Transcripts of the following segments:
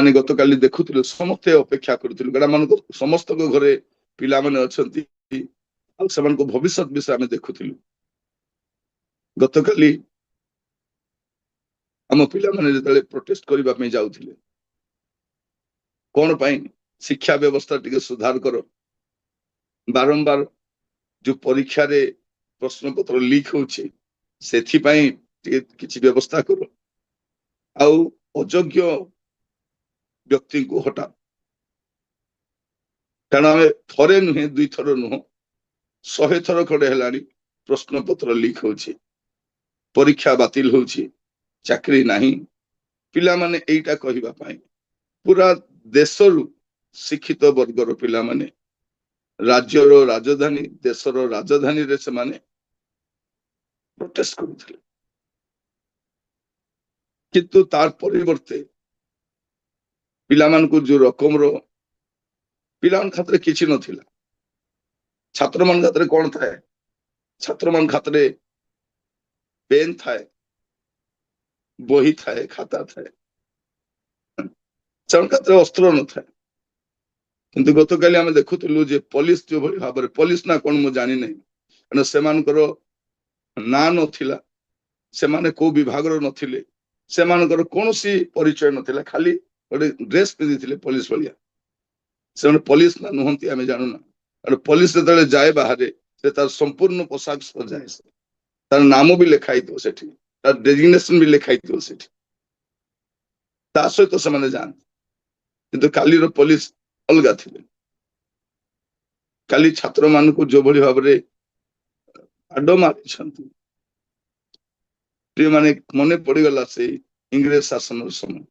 ଆମେ ଗତକାଲି ଦେଖୁଥିଲୁ, ସମସ୍ତେ ଅପେକ୍ଷା କରୁଥିଲୁ, ମାନଙ୍କୁ ସମସ୍ତଙ୍କ ଘରେ ପିଲାମାନେ ଅଛନ୍ତି ଆଉ ସେମାନଙ୍କ ଭବିଷ୍ୟତ ବିଷୟ ଆମେ ଦେଖୁଥିଲୁ। ଗତକାଲି ଆମ ପିଲାମାନେ ଯେତେବେଳେ ପ୍ରୋଟେଷ୍ଟ କରିବା ପାଇଁ ଯାଉଥିଲେ, କଣ ପାଇଁ? ଶିକ୍ଷା ବ୍ୟବସ୍ଥା ଟିକେ ସୁଧାର କର, ବାରମ୍ବାର ଯୋଉ ପରୀକ୍ଷାରେ ପ୍ରଶ୍ନପତ୍ର ଲିକ୍ ହଉଛି ସେଥିପାଇଁ ଟିକେ କିଛି ବ୍ୟବସ୍ଥା କର, ଆଉ ଅଯୋଗ୍ୟ ବ୍ୟକ୍ତିଙ୍କୁ ହଟାଅ। କାରଣ ଆମେ ଥରେ ନୁହେଁ, 2 ଥର ନୁହଁ, 100 ଥର ଖଣ୍ଡେ ହେଲାଣି ପ୍ରଶ୍ନପତ୍ର ଲିକ୍ ହଉଛି, ପରୀକ୍ଷା ବାତିଲ ହଉଛି, ଚାକିରି ନାହିଁ। ପିଲାମାନେ ଏଇଟା କହିବା ପାଇଁ ପୁରା ଦେଶରୁ ଶିକ୍ଷିତ ବର୍ଗର ପିଲାମାନେ ରାଜ୍ୟର ରାଜଧାନୀ, ଦେଶର ରାଜଧାନୀରେ ସେମାନେ ପ୍ରୋଟେଷ୍ଟ କରୁଥିଲେ। କିନ୍ତୁ ତାର ପରିବର୍ତ୍ତେ ପିଲାମାନଙ୍କୁ ଯୋଉ ରକମର, ପିଲାମାନଙ୍କ ଖାତରେ କିଛି ନଥିଲା। ଛାତ୍ରମାନଙ୍କ ଖାତରେ କଣ ଥାଏ? ଛାତ୍ରମାନଙ୍କ ଖାତରେ ପେନ୍ ଥାଏ, ବହି ଥାଏ, ଖାତା ଥାଏ, ସେମାନଙ୍କ ଖାତରେ ଅସ୍ତ୍ର ନଥାଏ। କିନ୍ତୁ ଗତକାଲି ଆମେ ଦେଖୁଥିଲୁ ଯେ ପୋଲିସ ଯୋଉଭଳି ଭାବରେ, ପୋଲିସ ନା କଣ ମୁଁ ଜାଣିନାହିଁ, କାରଣ ସେମାନଙ୍କର ନାଁ ନଥିଲା, ସେମାନେ କୋଉ ବିଭାଗର ନଥିଲେ, ସେମାନଙ୍କର କୌଣସି ପରିଚୟ ନଥିଲା, ଖାଲି ଗୋଟେ ଡ୍ରେସ ପିନ୍ଧିଥିଲେ ପୋଲିସ ଭଳିଆ। ସେମାନେ ପୋଲିସ ନା ନୁହନ୍ତି ଆମେ ଜାଣୁନା, କାରଣ ପୋଲିସ ଯେତେବେଳେ ଯାଏ ବାହାରେ, ସେ ତାର ସମ୍ପୂର୍ଣ୍ଣ ପୋଷାକ ସଜାଏ, ତାର ନାମ ବି ଲେଖା ହେଇଥିବ ସେଠି, ତାର ଡେଜିଗ୍ନେସନ ବି ଲେଖା ହେଇଥିବ ସେଠି, ତା ସହିତ ସେମାନେ ଯାଆନ୍ତି। କିନ୍ତୁ କାଲିର ପୋଲିସ ଅଲଗା ଥିଲେ। କାଲି ଛାତ୍ରମାନଙ୍କୁ ଯୋଉଭଳି ଭାବରେ ଆଡ ମାରିଛନ୍ତି, ମାନେ ମନେ ପଡିଗଲା ସେଇ ଇଂରେଜ ଶାସନର ସମୟ।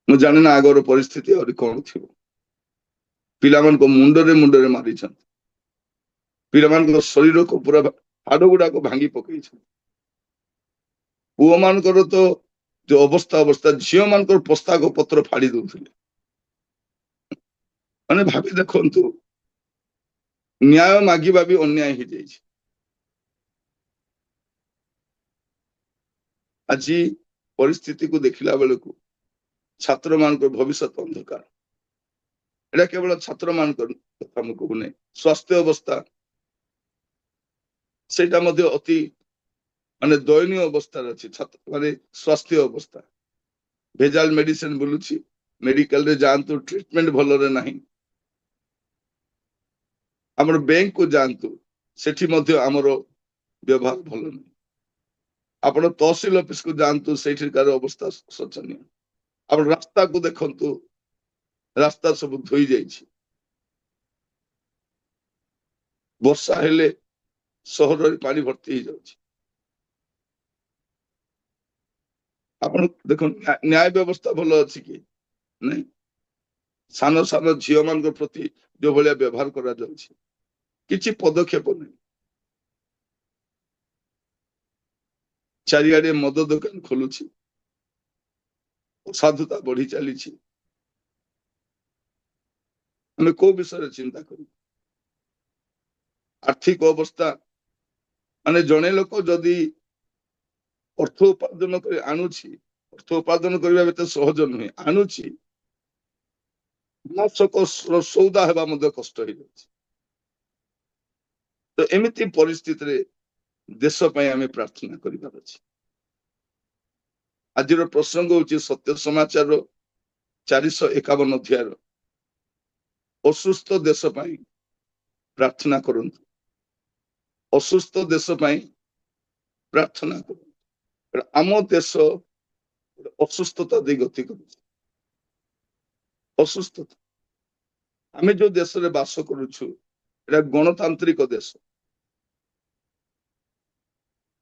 ମୁଁ ଜାଣିନା ଆଗର ପରିସ୍ଥିତି ଆହୁରି କଣ ଥିବ। ପିଲାମାନଙ୍କ ମୁଣ୍ଡରେ ମାରିଛନ୍ତି, ପିଲାମାନଙ୍କ ଶରୀରକୁ ପୁରା ହାଡ ଗୁଡାକ ଭାଙ୍ଗି ପକେଇଛନ୍ତି। ପୁଅ ମାନଙ୍କର ତ ଯୋଉ ଅବସ୍ଥା, ଝିଅ ମାନଙ୍କର ପୋଷାକ ପତ୍ର ଫାଡି ଦଉଥିଲେ। ମାନେ ଭାବି ଦେଖନ୍ତୁ, ନ୍ୟାୟ ମାଗିବା ବି ଅନ୍ୟାୟ ହେଇଯାଇଛି। ଆଜି ପରିସ୍ଥିତିକୁ ଦେଖିଲା ବେଳକୁ ଛାତ୍ର ମାନଙ୍କର ଭବିଷ୍ୟତ ଅନ୍ଧକାର। ଏଟା କେବଳ ଛାତ୍ର ମାନଙ୍କର କଥା ମୁଁ କହୁନି, ସ୍ୱାସ୍ଥ୍ୟ ଅବସ୍ଥା ସେଇଟା ମଧ୍ୟ ଅତି ମାନେ ଦୟନୀୟ ଅବସ୍ଥାରେ ଅଛି। ମାନେ ସ୍ୱାସ୍ଥ୍ୟ ଅବସ୍ଥା, ଭେଜାଲ ମେଡିସିନ ବୁଲୁଛି, ମେଡିକାଲରେ ଯାଆନ୍ତୁ, ଟ୍ରିଟମେଣ୍ଟ ଭଲରେ ନାହିଁ। ଆମର ବ୍ୟାଙ୍କକୁ ଯାଆନ୍ତୁ, ସେଠି ମଧ୍ୟ ଆମର ବ୍ୟବହାର ଭଲ ନାହିଁ। ଆପଣ ତହସିଲ ଅଫିସକୁ ଯାଆନ୍ତୁ, ସେଇଠିକାର ଅବସ୍ଥା ଶୋଚନୀୟ। ଆପଣ ରାସ୍ତାକୁ ଦେଖନ୍ତୁ, ରାସ୍ତା ସବୁ ଧୋଇ ଯାଇଛି। ବର୍ଷା ହେଲେ ସହରରେ ପାଣି ଭର୍ତ୍ତି ହେଇଯାଉଛି। ଆପଣ ଦେଖନ୍ତୁ, ନ୍ୟାୟ ବ୍ୟବସ୍ଥା ଭଲ ଅଛି କି ନାଇଁ? ସାନ ସାନ ଝିଅ ମାନଙ୍କ ପ୍ରତି ଯୋଉ ଭଳିଆ ବ୍ୟବହାର କରାଯାଉଛି, କିଛି ପଦକ୍ଷେପ ନାହିଁ। ଚାରିଆଡେ ମଦ ଦୋକାନ ଖୋଲୁଛି, ଅସାଧୁତା ବଢି ଚାଲିଛି। ଆମେ କୋଉ ବିଷୟରେ ଚିନ୍ତା କରିବୁ? ଆର୍ଥିକ ଅବସ୍ଥା, ମାନେ ଜଣେ ଲୋକ ଯଦି ଅର୍ଥ ଉପାର୍ଜନ କରି ଆଣୁଛି, ଅର୍ଥ ଉପାର୍ଜନ କରିବା ଏତେ ସହଜ ନୁହେଁ, ଆଣୁଛି, ମାସକ ସୌଦା ହେବା ମଧ୍ୟ କଷ୍ଟ ହେଇଯାଉଛି। ତ ଏମିତି ପରିସ୍ଥିତିରେ ଦେଶ ପାଇଁ ଆମେ ପ୍ରାର୍ଥନା କରିବାର ଅଛି। ଆଜିର ପ୍ରସଙ୍ଗ ହଉଛି ସତ୍ୟ ସମାଚାର 451 ଅଧ୍ୟାୟର ଅସୁସ୍ଥ ଦେଶ ପାଇଁ ପ୍ରାର୍ଥନା କରନ୍ତୁ। ଅସୁସ୍ଥ ଦେଶ ପାଇଁ ପ୍ରାର୍ଥନା କରନ୍ତୁ। ଆମ ଦେଶ ଅସୁସ୍ଥତା ଦେଇ ଗତି କରୁଛି। ଅସୁସ୍ଥତା। ଆମେ ଯୋଉ ଦେଶରେ ବାସ କରୁଛୁ, ଏଟା ଗଣତାନ୍ତ୍ରିକ ଦେଶ।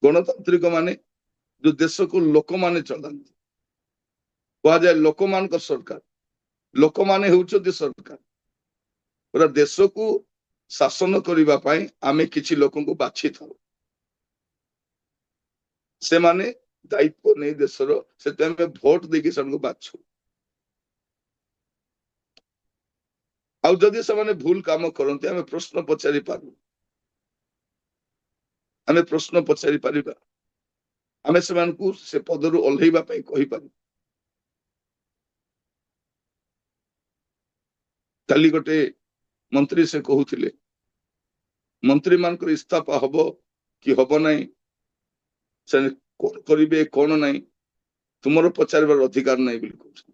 ଗଣତାନ୍ତ୍ରିକ ମାନେ ଯୋଉ ଦେଶକୁ ଲୋକମାନେ ଚଳାନ୍ତି, କୁହାଯାଏ ଲୋକମାନଙ୍କ ସରକାର। ଲୋକମାନେ ହେଉଛନ୍ତି ସରକାର। ପୁରା ଦେଶକୁ ଶାସନ କରିବା ପାଇଁ ଆମେ କିଛି ଲୋକଙ୍କୁ ବାଛିଥାଉ, ସେମାନେ ଦାୟିତ୍ୱ ନେଇ ଦେଶର, ସେଥିପାଇଁ ଆମେ ଭୋଟ ଦେଇକି ସେମାନଙ୍କୁ ବାଛୁ। ଆଉ ଯଦି ସେମାନେ ଭୁଲ କାମ କରନ୍ତି, ଆମେ ପ୍ରଶ୍ନ ପଚାରି ପାରୁ, ଆମେ ପ୍ରଶ୍ନ ପଚାରି ପାରିବା। आमे सेमानकु से पदरु ओल्हेइबा पई कहि पारि। काली गोटे मंत्री से कहूथिले मंत्री मानकर इस्तीफा हबो कि हबो नहीं से कोन करिवे कोन नहीं तुमर पचारबार अधिकार नहीं बोली कहउछ।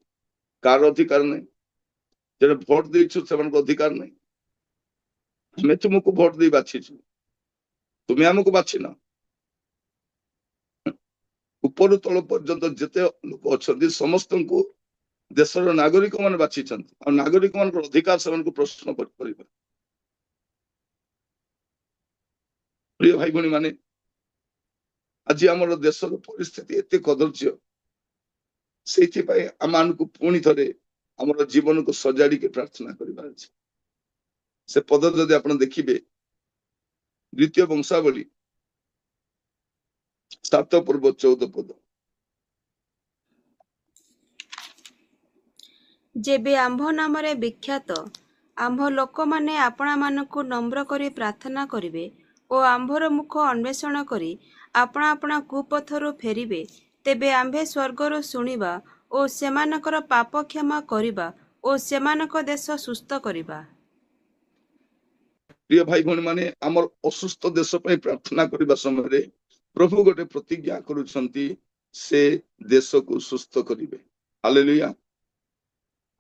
कार अधिकार नहीं जे भोट देइछु सेमानक अधिकार नहीं। हमें तुमको भोट दे बाछिछु तुम्हें हमको बाछिना। ऊपर तल पर्यंत जेते लोक अछंती समस्त को देशर नागरिक मान बाछिछंती और नागरिक मान अधिकार सेमानक प्रश्न करिबा। प्रिय भाई भणी माने आज आमर देशर परिस्थिति एते कदर्य से आम को पुणी थे आम जीवन को सजाड़ी के प्रार्थना करिबार अछि। से पद जदि आपण देखिबे द्वितीय वंशावली 7 पूर्व 14 पद। जेबे आंभ नाम विख्यात आंभ लोक माने आपणा मानकु नम्र करी प्रार्थना करिवे ओ आंभर मुख अन्वेषण करी आपणा आपणा कुपथरु फेरिवे तेबे आंभे स्वर्गरु शुणिबा ओ सेमानकर पाप क्षमा करिबा ओ सेमानक देश सुस्थ करिबा। प्रिय भाई भणी माने आमर असुस्थ देश पे प्रार्थना करिबा समय रे प्रभु गोटे प्रतिज्ञा करूछंती से देश को सुस्थ करिवे। हालेलुया।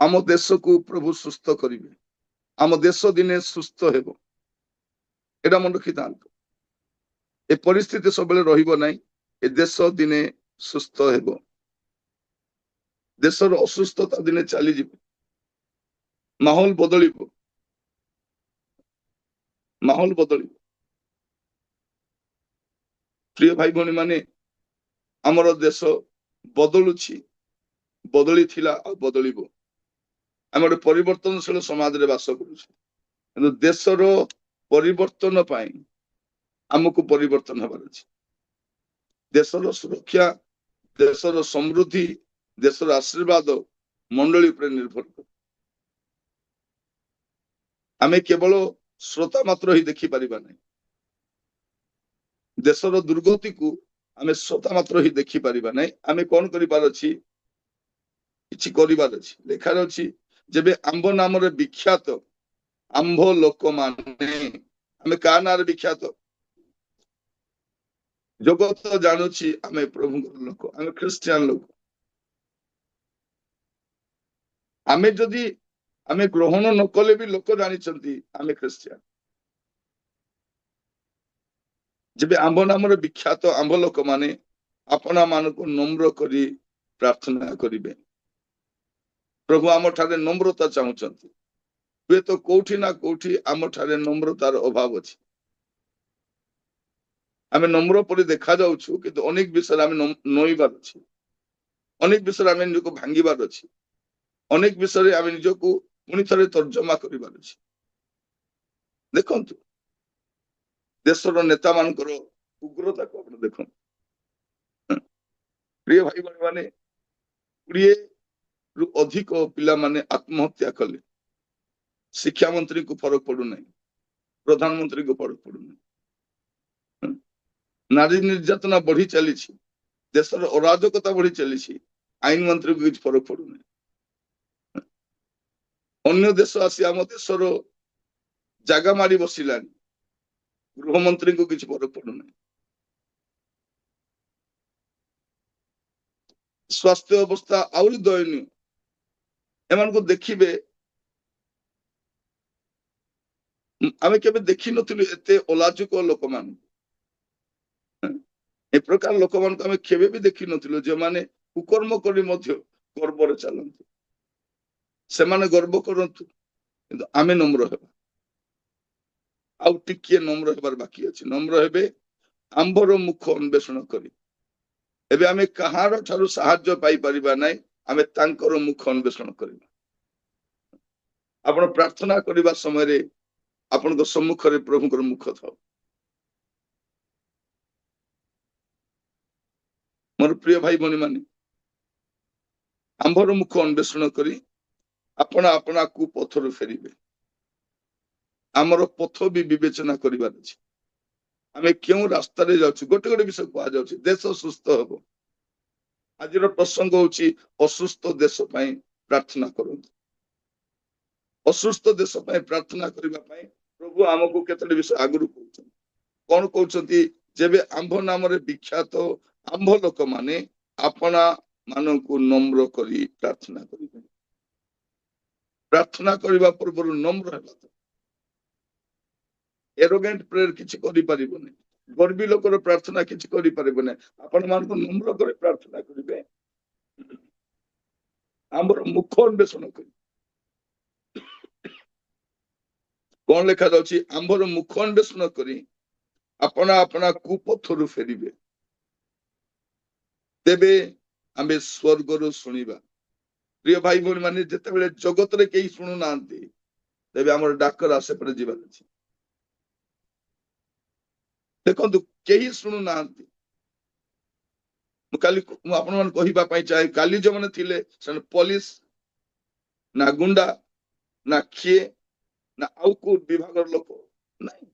आम देश को प्रभु सुस्थ करिवे। आम देश दिने सुस्थ हेबो एटा मन रखि थांतु। ए परिस्थिति सबले रहिबो नाही। ए देश दिने सुस्थ हेबो। देशर असुस्थता दिने चली जिवो। माहौल बदलिबो। माहौल बदलिबो। प्रिय भाई भणी माने आमर देश बदलुछि बदली थिला आ बदलिबो। आम गोटे परिवर्तनशील समाज रे बास करूछु किंतु देशर परिवर्तन पाई आमको परिवर्तन हबार अछि। देशर सुरक्षा देशर समृद्धि देशर आशीर्वाद मंडली पर निर्भर कर। आमे केवल श्रोता मात्र ही देखि परिबा नहीं। देशर दुर्गति को आमे श्रोता मात्र ही देखि परिबा नहीं। आमे कोन करिबार अछि किछि करिबार अछि। लेखार अछि जेबे आंभ नाम रे विख्यात आंभ लोक माने आमे का नाम रे विख्यात जगत जानुछि आमे प्रभु लोक आमे क्रिश्चियन लोक। आमे जदि आमे ग्रहण न कले भी लोक जानिछंती आमे क्रिश्चियन। जेबे आंभ नाम रे विख्यात आंभ लोक माने अपना मान को नम्र करी प्रार्थना करिवे। प्रभु आम ठारे नम्रता चाहुछंती। वे तो कोठी ना कोठी आम ठारे नम्रतार अभाव अछि। आमे नम्र परि देखा जाउछु किंतु अनेक विषय आमे नोइबार अछि। अनेक विषय आमे निजको भांगीबार अछि। अनेक विषय आमे निजको पुनि थरे तर्जमा करिबार अछि। देखंतु देशर नेता मानकर उग्रता को आपण देखो। प्रिय भाई बहन माने 20 रु अधिक पिला माने आत्महत्या कले। शिक्षा मंत्री को फरक पड़ू नहीं। प्रधानमंत्री को फरक पड़ू नहीं। नारी निर्यातना बढ़ी चली। देशर अराजकता बढ़ी चली। आईन मंत्री को किसी फरक पड़ू नहीं। अन्य देश आसी आम देशर जागा मारी बसिला। गृहमंत्री को किसी फरक पड़ू नहीं। स्वास्थ्य अवस्था आउरी दयनीय। एमान को देखिबे आमे केबे देखि नथिलु एते अलाजुक लोक मान। ए प्रकार लोक मान को आमे केबे भी देखि नथिलु जे माने कुकर्म करी मध्य गर्व रे चलंतु। से माने गर्व करंतु किंतु आमे नम्र हेबा। आउ टिकिए नम्र हेबार बाकी अछि। नम्र हेबे आंभर मुख अन्वेषण करी। एबे आमे कहार ठारू सहाय्य पाई परिबा नै। आमे तांकर मुख अन्वेषण करिबा। आपण प्रार्थना करिबा समय रे आपण सम्मुख रे प्रभु को मुख थाओ। मोर प्रिय भाई बहनी माने आंभर मुख अन्वेषण करी अपना अपना को पथर फेरिबे। आमर पथ भी विवेचना करिबार अछि। ଆମେ କେଉଁ ରାସ୍ତାରେ ଯାଉଛୁ ଗୋଟେ ଗୋଟେ ବିଷୟ କୁହାଯାଉଛି ଦେଶ ସୁସ୍ଥ ହବ। ଆଜିର ପ୍ରସଙ୍ଗ ହଉଛି ଅସୁସ୍ଥ ଦେଶ ପାଇଁ ପ୍ରାର୍ଥନା କରନ୍ତୁ। ଅସୁସ୍ଥ ଦେଶ ପାଇଁ ପ୍ରାର୍ଥନା କରିବା ପାଇଁ ପ୍ରଭୁ ଆମକୁ କେତୋଟି ବିଷୟ ଆଗରୁ କହୁଛନ୍ତି। କଣ କହୁଛନ୍ତି? ଯେବେ ଆମ୍ଭ ନାମରେ ବିଖ୍ୟାତ ଆମ୍ଭ ଲୋକମାନେ ଆପଣା ମାନଙ୍କୁ ନମ୍ର କରି ପ୍ରାର୍ଥନା କରିବେ। ପ୍ରାର୍ଥନା କରିବା ପୂର୍ବରୁ ନମ୍ର ହେବା। ଏରୋଗେଣ୍ଟ ପ୍ରେୟର କିଛି କରିପାରିବନି। ଗର୍ବୀ ଲୋକର ପ୍ରାର୍ଥନା କିଛି କରିପାରିବନି। ଆପଣ ମାନଙ୍କୁ ନମ୍ର କରି ପ୍ରାର୍ଥନା କରିବେ। ଆମର ମୁଖ ଅନ୍ବେଷଣ କରିବେ। କଣ ଲେଖା ଯାଉଛି? ଆମ୍ଭର ମୁଖ ଅନ୍ବେଷଣ କରି ଆପଣା ଆପଣା କୁପଥରୁ ଫେରିବେ, ତେବେ ଆମେ ସ୍ୱର୍ଗରୁ ଶୁଣିବା। ପ୍ରିୟ ଭାଇ ଭଉଣୀ ମାନେ, ଯେତେବେଳେ ଜଗତରେ କେହି ଶୁଣୁନାହାନ୍ତି ତେବେ ଆମର ଡାକର ସେପଟେ ଯିବାର ଅଛି। ଦେଖନ୍ତୁ, କେହି ଶୁଣୁନାହାନ୍ତି। ମୁଁ ଆପଣମାନଙ୍କୁ କହିବା ପାଇଁ ଚାହେଁ, କାଲି ଯୋଉମାନେ ଥିଲେ ସେମାନେ ପୋଲିସ ନା ଗୁଣ୍ଡା ନା କିଏ ନା ଆଉ କୋଉ ବିଭାଗର ଲୋକ ନାହିଁ।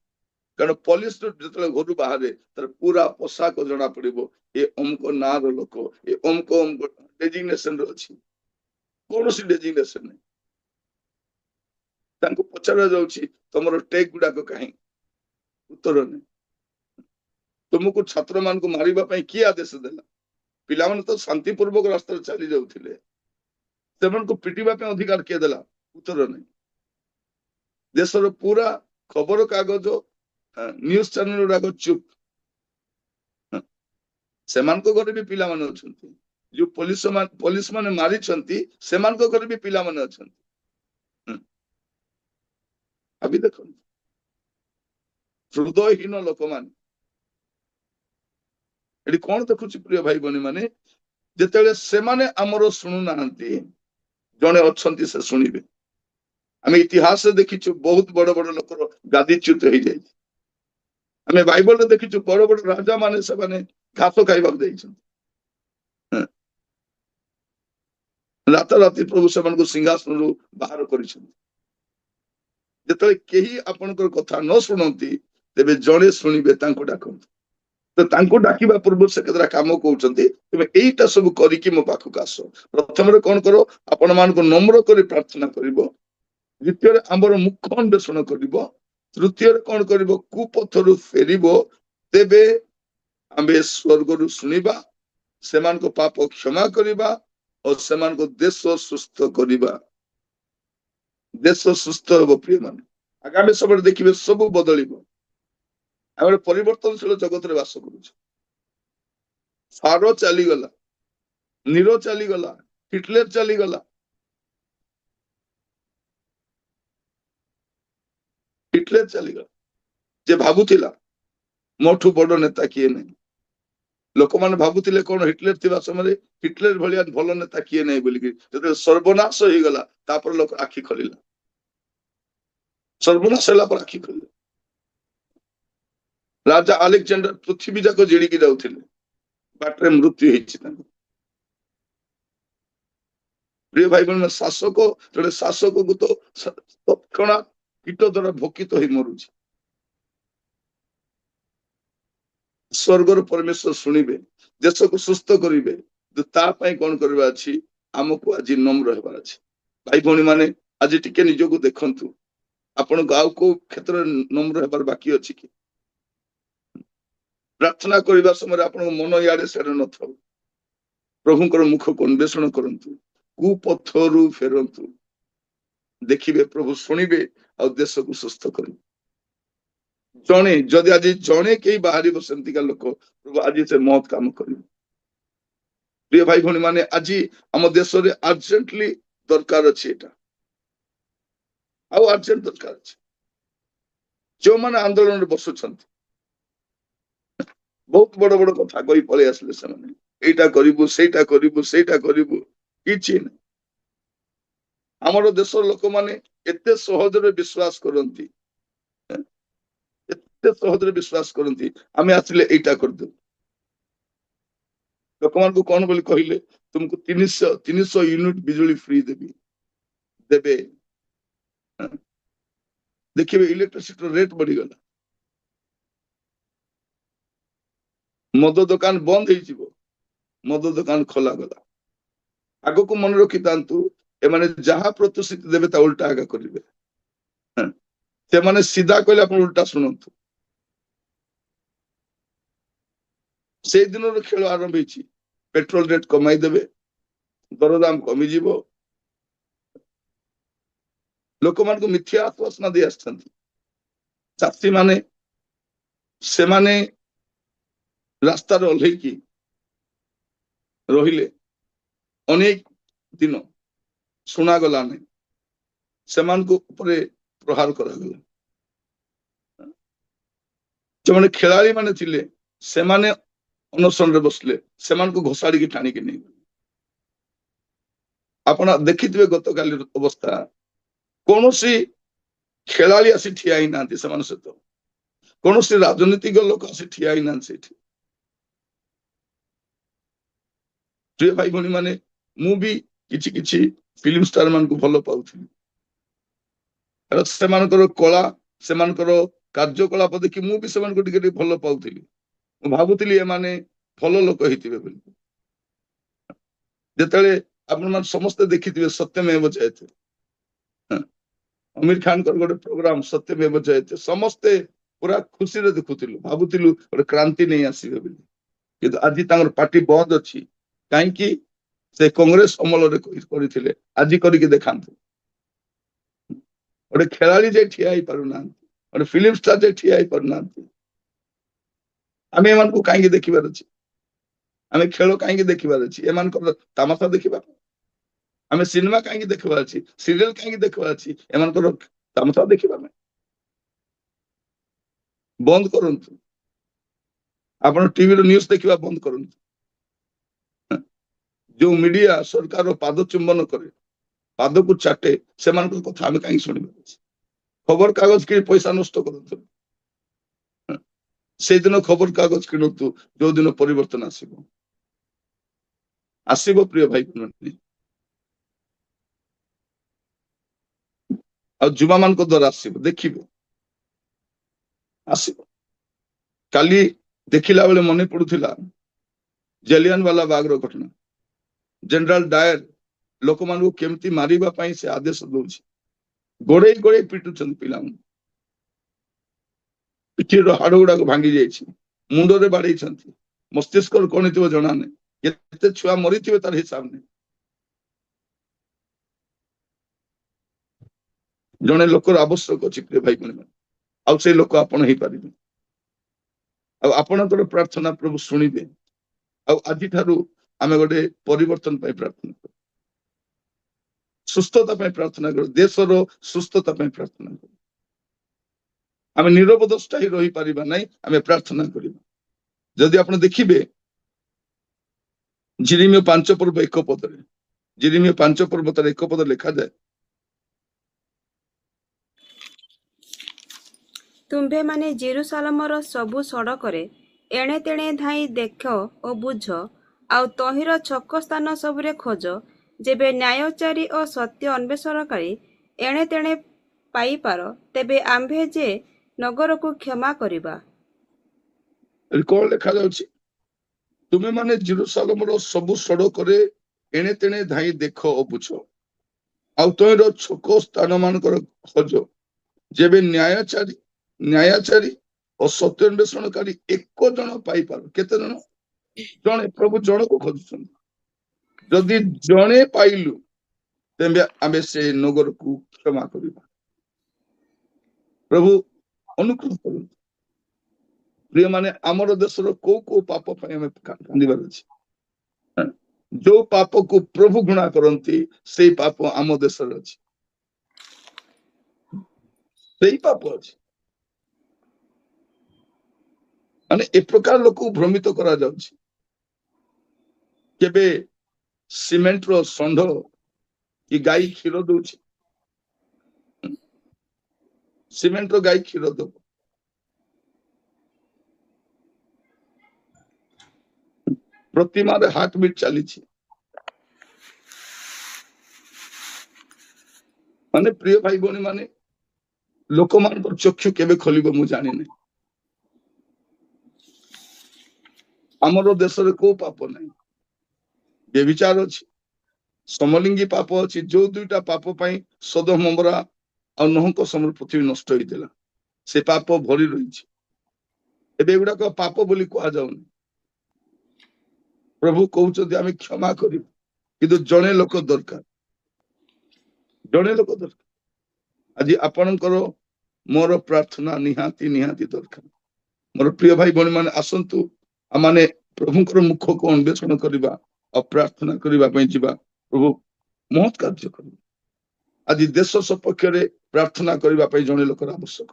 କାରଣ ପୋଲିସ ଯେତେବେଳେ ଘରୁ ବାହାରେ ତାର ପୁରା ପୋଷାକ ଜଣା ପଡିବ, ଏ ଅମୁକ ନାଁ ର ଲୋକ, ଏ ଅମୁକ ଅମୁକ ଡେଜିଗ୍ନେସନ ର ଅଛି। କୌଣସି ଡେଜିଗ୍ନେସନ ନାହିଁ। ତାଙ୍କୁ ପଚରା ଯାଉଛି ତମର ଟେକ୍ ଗୁଡାକ କାହିଁ? ଉତ୍ତର ନାହିଁ। ତୁମକୁ ଛାତ୍ର ମାନଙ୍କୁ ମାରିବା ପାଇଁ କିଏ ଆଦେଶ ଦେଲା? ପିଲାମାନେ ତ ଶାନ୍ତିପୂର୍ବକ ରାସ୍ତାରେ ଚାଲି ଯାଉଥିଲେ, ସେମାନଙ୍କୁ ପିଟିବା ପାଇଁ ଅଧିକାର କିଏ ଦେଲା? ଉତ୍ତର ନାହିଁ। ଦେଶର ପୁରା ଖବର କାଗଜ, ନ୍ୟୁଜ ଚ୍ୟାନେଲ ଗୁଡାକ ଚୁପ୍। ସେମାନଙ୍କ ଘରେ ବି ପିଲାମାନେ ଅଛନ୍ତି। ଯୋଉ ପୋଲିସ ମାନେ ମାରିଛନ୍ତି ସେମାନଙ୍କ ଘରେ ବି ପିଲାମାନେ ଅଛନ୍ତି। ଭାବି ଦେଖନ୍ତୁ, ହୃଦୟହୀନ ଲୋକମାନେ। ଏଠି କଣ ଦେଖୁଛି ପ୍ରିୟ ଭାଇ ଭଉଣୀ ମାନେ, ଯେତେବେଳେ ସେମାନେ ଆମର ଶୁଣୁନାହାନ୍ତି ଜଣେ ଅଛନ୍ତି ସେ ଶୁଣିବେ। ଆମେ ଇତିହାସରେ ଦେଖିଛୁ ବହୁତ ବଡ ବଡ ଲୋକର ଗାଦିଚ୍ୟୁତ ହେଇଯାଇଛି। ଆମେ ବାଇବଲରେ ଦେଖିଛୁ ବଡ ବଡ ରାଜା ମାନେ ସେମାନେ ଘାସ ଖାଇବାକୁ ଦେଇଛନ୍ତି। ରାତାରାତି ପ୍ରଭୁ ସେମାନଙ୍କୁ ସିଂହାସନରୁ ବାହାର କରିଛନ୍ତି। ଯେତେବେଳେ କେହି ଆପଣଙ୍କର କଥା ନ ଶୁଣନ୍ତି ତେବେ ଜଣେ ଶୁଣିବେ, ତାଙ୍କୁ ଡାକନ୍ତୁ। ତ ତାଙ୍କୁ ଡାକିବା ପୂର୍ବରୁ ସେ କେତେଟା କାମ କହୁଛନ୍ତି, ତେବେ ଏଇଟା ସବୁ କରିକି ମୋ ପାଖକୁ ଆସ। ପ୍ରଥମରେ କଣ କର? ଆପଣ ମାନଙ୍କୁ ନମ୍ର କରି ପ୍ରାର୍ଥନା କରିବ। ଦ୍ୱିତୀୟରେ ଆମର ମୁଖ ଅନ୍ବେଷଣ କରିବ। ତୃତୀୟରେ କଣ କରିବ? କୁପଥରୁ ଫେରିବ, ତେବେ ଆମେ ସ୍ୱର୍ଗରୁ ଶୁଣିବା, ସେମାନଙ୍କ ପାପ କ୍ଷମା କରିବା ଓ ସେମାନଙ୍କ ଦେଶ ସୁସ୍ଥ କରିବା। ଦେଶ ସୁସ୍ଥ ହେବ। ପ୍ରିୟ ମାନେ, ଆଗାମୀ ସମୟରେ ଦେଖିବେ ସବୁ ବଦଳିବ। ଆମେ ଗୋଟେ ପରିବର୍ତ୍ତନଶୀଳ ଜଗତରେ ବାସ କରୁଛୁ। ଫାରୋ ଚାଲିଗଲା, ନିରୋ ଚାଲିଗଲା, ହିଟଲର ଚାଲିଗଲା। ହିଟଲର ଚାଲିଗଲା। ଯେ ଭାବୁଥିଲା ମୋଠୁ ବଡ ନେତା କିଏ ନାହିଁ। ଲୋକମାନେ ଭାବୁଥିଲେ କଣ, ହିଟଲର ଥିବା ସମୟରେ ହିଟଲର ଭଳିଆ ଭଲ ନେତା କିଏ ନାହିଁ ବୋଲିକି। ଯେତେବେଳେ ସର୍ବନାଶ ହେଇଗଲା ତାପରେ ଲୋକ ଆଖି ଖୋଲିଲା। ସର୍ବନାଶ ହେଲା ପରେ ଆଖି ଖୋଲିଲା। ରାଜା ଆଲେକଜାଣ୍ଡର ପୃଥିବୀ ଯାକ ଜିଣିକି ଯାଉଥିଲେ, ବାଟରେ ମୃତ୍ୟୁ ହେଇଛି ତାଙ୍କୁ। ପ୍ରିୟ ଭାଇ ଭଉଣୀ, ଜଣେ ଶାସକକୁ ତ ତৎକ୍ଷଣାତ୍ କୀଟ ଦ୍ୱାରା ଭୋକିତ ହେଇ ମରୁଛି। ସ୍ୱର୍ଗର ପରମେଶ୍ୱର ଶୁଣିବେ, ଦେଶକୁ ସୁସ୍ଥ କରିବେ। ତା ପାଇଁ କଣ କରିବା ଅଛି? ଆମକୁ ଆଜି ନମ୍ର ହେବାର ଅଛି। ଭାଇ ଭଉଣୀ ମାନେ, ଆଜି ଟିକେ ନିଜକୁ ଦେଖନ୍ତୁ, ଆପଣଙ୍କୁ ଆଉ କୋଉ କ୍ଷେତ୍ରରେ ନମ୍ର ହେବାର ବାକି ଅଛି କି? ପ୍ରାର୍ଥନା କରିବା ସମୟରେ ଆପଣଙ୍କ ମନ ଇଆଡେ ସିଆଡେ ନଥାଉ। ପ୍ରଭୁଙ୍କର ମୁଖକୁ ଅନ୍ବେଷଣ କରନ୍ତୁ, କୁପଥରୁ ଫେରନ୍ତୁ। ଦେଖିବେ ପ୍ରଭୁ ଶୁଣିବେ ଆଉ ଦେଶକୁ ସୁସ୍ଥ କରିବେ। ଜଣେ ଯଦି ଆଜି ଜଣେ କେହି ବାହାରିବ ସେମିତିକା ଲୋକ, ପ୍ରଭୁ ଆଜି ସେ ମହତ୍ କାମ କରିବେ। ପ୍ରିୟ ଭାଇ ଭଉଣୀ ମାନେ, ଆଜି ଆମ ଦେଶରେ ଆର୍ଜେଣ୍ଟଲି ଦରକାର ଅଛି ଏଇଟା। ଆଉ ଆର୍ଜେଣ୍ଟ ଦରକାର ଅଛି। ଯୋଉମାନେ ଆନ୍ଦୋଳନରେ ବସୁଛନ୍ତି, ବହୁତ ବଡ ବଡ କଥା କହି ପଳେଇ ଆସିଲେ ସେମାନେ, ଏଇଟା କରିବୁ, ସେଇଟା କରିବୁ, ସେଇଟା କରିବୁ, କିଛି ନାହିଁ। ଆମର ଦେଶର ଲୋକମାନେ ଏତେ ସହଜରେ ବିଶ୍ୱାସ କରନ୍ତି, ଏତେ ସହଜରେ ବିଶ୍ୱାସ କରନ୍ତି, ଆମେ ଆସିଲେ ଏଇଟା କରିଦେବୁ। ଲୋକମାନଙ୍କୁ କଣ ବୋଲି କହିଲେ? ତୁମକୁ 300 ୟୁନିଟ ବିଜୁଳି ଫ୍ରି ଦେବେ। ଦେଖିବେ ଇଲେକ୍ଟ୍ରିସିଟିର ରେଟ୍ ବଢିଗଲା। ମଦ ଦୋକାନ ବନ୍ଦ ହେଇଯିବ, ମଦ ଦୋକାନ ଖୋଲା ଗଲା। ଆଗକୁ ମନେ ରଖିଥାନ୍ତୁ, ଏମାନେ ଯାହା ପ୍ରତିଶ୍ରୁତି ଦେବେ ତା ଉଲ୍ଟା ଆଗା କରିବେ। ସେମାନେ ସିଧା କହିଲେ ଆପଣ ଉଲ୍ଟା ଶୁଣନ୍ତୁ। ସେଇ ଦିନର ଖେଳ ଆରମ୍ଭ ହେଇଛି। ପେଟ୍ରୋଲ ରେଟ୍ କମାଇ ଦେବେ, ଦରଦାମ କମିଯିବ, ଲୋକମାନଙ୍କୁ ମିଥ୍ୟା ଆଶ୍ୱାସନା ଦେଇ ଆସିଛନ୍ତି। ଚାଷୀ ମାନେ ସେମାନେ ରାସ୍ତାରେ ଓହ୍ଲେଇକି ରହିଲେ ଅନେକ ଦିନ, ଶୁଣାଗଲା ନାହିଁ, ସେମାନଙ୍କ ଉପରେ ପ୍ରହାର କରାଗଲା। ଯେଉଁମାନେ ଖେଳାଳି ମାନେ ଥିଲେ ସେମାନେ ଅନଶନରେ ବସିଲେ, ସେମାନଙ୍କୁ ଘୋଷାଡ଼ିକି ଟାଣିକି ନେଇଗଲେ। ଆପଣ ଦେଖିଥିବେ ଗତକାଲି ଅବସ୍ଥା, କୌଣସି ଖେଳାଳି ଆସି ଠିଆ ହେଇନାହାନ୍ତି ସେମାନଙ୍କ ସହିତ, କୌଣସି ରାଜନୈତିକ ଲୋକ ଆସି ଠିଆ ହେଇନାହାନ୍ତି ସେଠି। ପ୍ରିୟ ଭାଇ ଭଉଣୀ ମାନେ, ମୁଁ ବି କିଛି କିଛି ଫିଲ୍ମ ଷ୍ଟାର ମାନଙ୍କୁ ଭଲ ପାଉଥିଲି। ସେମାନଙ୍କର କଳା, ସେମାନଙ୍କର କାର୍ଯ୍ୟକଳାପ ଦେଖି ମୁଁ ବି ସେମାନଙ୍କୁ ଟିକେ ଟିକେ ଭଲ ପାଉଥିଲି। ମୁଁ ଭାବୁଥିଲି ଏମାନେ ଭଲ ଲୋକ ହେଇଥିବେ ବୋଲି। ଯେତେବେଳେ ଆପଣମାନେ ସମସ୍ତେ ଦେଖିଥିବେ ସତ୍ୟମେବ ଜୟତେ, ଅମିର ଖାନଙ୍କର ଗୋଟେ ପ୍ରୋଗ୍ରାମ ସତ୍ୟମେବ ଜୟତେ, ସମସ୍ତେ ପୁରା ଖୁସିରେ ଦେଖୁଥିଲୁ, ଭାବୁଥିଲୁ ଗୋଟେ କ୍ରାନ୍ତି ନେଇ ଆସିବେ ବୋଲି। କିନ୍ତୁ ଆଜି ତାଙ୍କର ପାର୍ଟି ବନ୍ଦ ଅଛି। କାହିଁକି? ସେ କଂଗ୍ରେସ ଅମଳରେ କରିଥିଲେ, ଆଜି କରିକି ଦେଖାନ୍ତୁ। ଗୋଟେ ଖେଳାଳି ଯାଇ ଠିଆ ହେଇପାରୁନାହାନ୍ତି, ଗୋଟେ ଫିଲ୍ମ ଷ୍ଟାର ଯାଇ ଠିଆ ହେଇପାରୁନାହାନ୍ତି। ଆମେ ଏମାନଙ୍କୁ କାହିଁକି ଦେଖିବାର ଅଛି? ଆମେ ଖେଳ କାହିଁକି ଦେଖିବାର ଅଛି? ଏମାନଙ୍କର ତାମାସା ଦେଖିବା? ଆମେ ସିନେମା କାହିଁକି ଦେଖିବାର ଅଛି? ସିରିଏଲ କାହିଁକି ଦେଖିବାର ଅଛି? ଏମାନଙ୍କର ତାମାସା ଦେଖିବା? ବନ୍ଦ କରନ୍ତୁ। ଆପଣ ଟିଭିର ନ୍ୟୁଜ ଦେଖିବା ବନ୍ଦ କରନ୍ତୁ। ଯୋଉ ମିଡିଆ ସରକାର ପାଦ ଚୁମ୍ବନ କରେ, ପାଦକୁ ଚାଟେ, ସେମାନଙ୍କ କଥା ଆମେ କାହିଁକି ଶୁଣିବାର ଅଛି? ଖବର କାଗଜ କିଣି ପଇସା ନଷ୍ଟ କରନ୍ତୁ। ସେଇଦିନ ଖବର କାଗଜ କିଣନ୍ତୁ ଯୋଉଦିନ ପରିବର୍ତ୍ତନ ଆସିବ। ଆସିବ ପ୍ରିୟ ଭାଇ ଭଉଣୀ। ଆଉ ଯୁବା ମାନଙ୍କ ଦ୍ଵାରା ଆସିବ, ଦେଖିବେ ଆସିବ। କାଲି ଦେଖିଲା ବେଳେ ମନେ ପଡୁଥିଲା ଜାଲିଆନୱାଲା ବାଗର ଘଟଣା। ଜେନେରାଲ ଡାୟର ଲୋକମାନଙ୍କୁ କେମିତି ମାରିବା ପାଇଁ ସେ ଆଦେଶ ଦଉଛି। ଗୋଡେଇ ଗୋଡେଇ ପିଟୁଛନ୍ତି ପିଲାମାନଙ୍କୁ, ପିଠିର ହାଡ ଗୁଡାକ ଭାଙ୍ଗି ଯାଇଛି, ମୁଣ୍ଡରେ ବାଡେଇଛନ୍ତି, ମସ୍ତିଷ୍କରେ କଣ ହେଇଥିବ ଜଣା ନାହିଁ, କେତେ ଛୁଆ ମରିଥିବେ ତାର ହିସାବ ନାହିଁ। ଜଣେ ଲୋକର ଆବଶ୍ୟକ ଅଛି ପ୍ରିୟ ଭାଇ ଭଉଣୀ, ଆଉ ସେଇ ଲୋକ ଆପଣ ହେଇପାରିବେ। ଆଉ ଆପଣଙ୍କର ପ୍ରାର୍ଥନା ପ୍ରଭୁ ଶୁଣିବେ। ଆଉ ଆଜିଠାରୁ ଆମେ ଗୋଟେ ପରିବର୍ତ୍ତନ ପାଇଁ ପ୍ରାର୍ଥନା କରୁ, ସୁସ୍ଥତା ପାଇଁ ପ୍ରାର୍ଥନା କରୁ, ଦେଶର ସୁସ୍ଥତା ପାଇଁ ପ୍ରାର୍ଥନା କରୁ। ଆମେ ନିରବଦ୍ରଷ୍ଟା ହିଁ ରହିପାରିବା ନାହିଁ, ଆମେ ପ୍ରାର୍ଥନା କରିବା। ଯଦି ଆପଣ ଦେଖିବେ ଜିରିମିୟ 5 ପର୍ବ 1 ପଦରେ, ଜିରିମିୟ 5 ପର୍ବ ତାର 1 ପଦ ଲେଖାଯାଏ, ତୁମ୍ଭେମାନେ ଜେରୁସାଲମର ସବୁ ସଡ଼କରେ ଏଣେ ତେଣେ ଧାଇଁ ଦେଖ ଓ ବୁଝ, ଆଉ ତହିଁର ଛକ ସ୍ଥାନ ସବୁରେ ଖୋଜ। ଯେବେ ନ୍ୟାୟଚାରୀ ଓ ସତ୍ୟ ଅନ୍ୱେଷଣକାରୀ ଏଣେ ତେଣେ ପାଇପାର, ତେବେ ଆମ୍ଭେ ଯେ ନଗରକୁ କ୍ଷମା କରିବା। କଣ ଲେଖାଯାଉଛି? ତୁମେ ମାନେ ଜେରୁସାଲମର ସବୁ ସଡ଼କରେ ଏଣେ ତେଣେ ଧାଇଁ ଦେଖ ଓ ବୁଝ, ଆଉ ତହିଁର ଛକ ସ୍ଥାନ ମାନଙ୍କର ଖୋଜ। ଯେବେ ନ୍ୟାୟଚାରୀ ଓ ସତ୍ୟ ଅନ୍ୱେଷଣକାରୀ 1 ଜଣ ପାଇପାର। କେତେ ଜଣ? ଜଣେ। ପ୍ରଭୁ ଜଣକୁ ଖୋଜୁଛନ୍ତି। ଯଦି ଜଣେ ପାଇଲୁ, ତେବେ ଆମେ ସେ ନଗରକୁ କ୍ଷମା କରିବା। ପ୍ରଭୁ ଅନୁଗ୍ରହ କରନ୍ତୁ। ପ୍ରିୟ ମାନେ, ଆମର ଦେଶର କୋଉ କୋଉ ପାପ ପାଇଁ ଆମେ କାନ୍ଦିବାର ଅଛି? ଯୋଉ ପାପକୁ ପ୍ରଭୁ ଘୃଣା କରନ୍ତି, ସେଇ ପାପ ଆମ ଦେଶରେ ଅଛି, ସେଇ ପାପ ଅଛି। ମାନେ ଏ ପ୍ରକାର ଲୋକକୁ ଭ୍ରମିତ କରାଯାଉଛି। କେବେ ସିମେଣ୍ଟର ଷଣ୍ଢ କି ଗାଈ କ୍ଷୀର ଦଉଛି? ସିମେଣ୍ଟର ଗାଈ କ୍ଷୀର ଦବ। ପ୍ରତିମାରେ ହାର୍ଟ ବିଟ୍ ଚାଲିଛି। ମାନେ ପ୍ରିୟ ଭାଇ ଭଉଣୀ ମାନେ, ଲୋକମାନଙ୍କର ଚକ୍ଷୁ କେବେ ଖୋଲିବ ମୁଁ ଜାଣିନି। ଆମର ଦେଶରେ କୋଉ ପାପ ନାହିଁ। ବ୍ୟଭିଚାର ଅଛି, ସମଲିଙ୍ଗୀ ପାପ ଅଛି, ଯୋଉ ଦୁଇଟା ପାପ ପାଇଁ ସୋଦମ ଗମୋରା ଆଉ ନୋହଙ୍କ ସମୟରେ ପୃଥିବୀ ନଷ୍ଟ ହେଇଥିଲା। ସେ ପାପ ଭରି ରହିଛି। ଏବେ ଏଗୁଡାକ ପାପ ବୋଲି କୁହାଯାଉନି। ପ୍ରଭୁ କହୁଛନ୍ତି ଆମେ କ୍ଷମା କରିବୁ, କିନ୍ତୁ ଜଣେ ଲୋକ ଦରକାର, ଜଣେ ଲୋକ ଦରକାର। ଆଜି ଆପଣଙ୍କର ମୋର ପ୍ରାର୍ଥନା ନିହାତି ନିହାତି ଦରକାର। ମୋର ପ୍ରିୟ ଭାଇ ଭଉଣୀ ମାନେ ଆସନ୍ତୁ, ଆମମାନେ ପ୍ରଭୁଙ୍କର ମୁଖକୁ ଅନ୍ୱେଷଣ କରିବା ଆଉ ପ୍ରାର୍ଥନା କରିବା ପାଇଁ ଯିବା। ପ୍ରଭୁ ମହତ୍ କାର୍ଯ୍ୟ କରିବେ। ଆଜି ଦେଶ ସପକ୍ଷରେ ପ୍ରାର୍ଥନା କରିବା ପାଇଁ ଜଣେ ଲୋକର ଆବଶ୍ୟକ।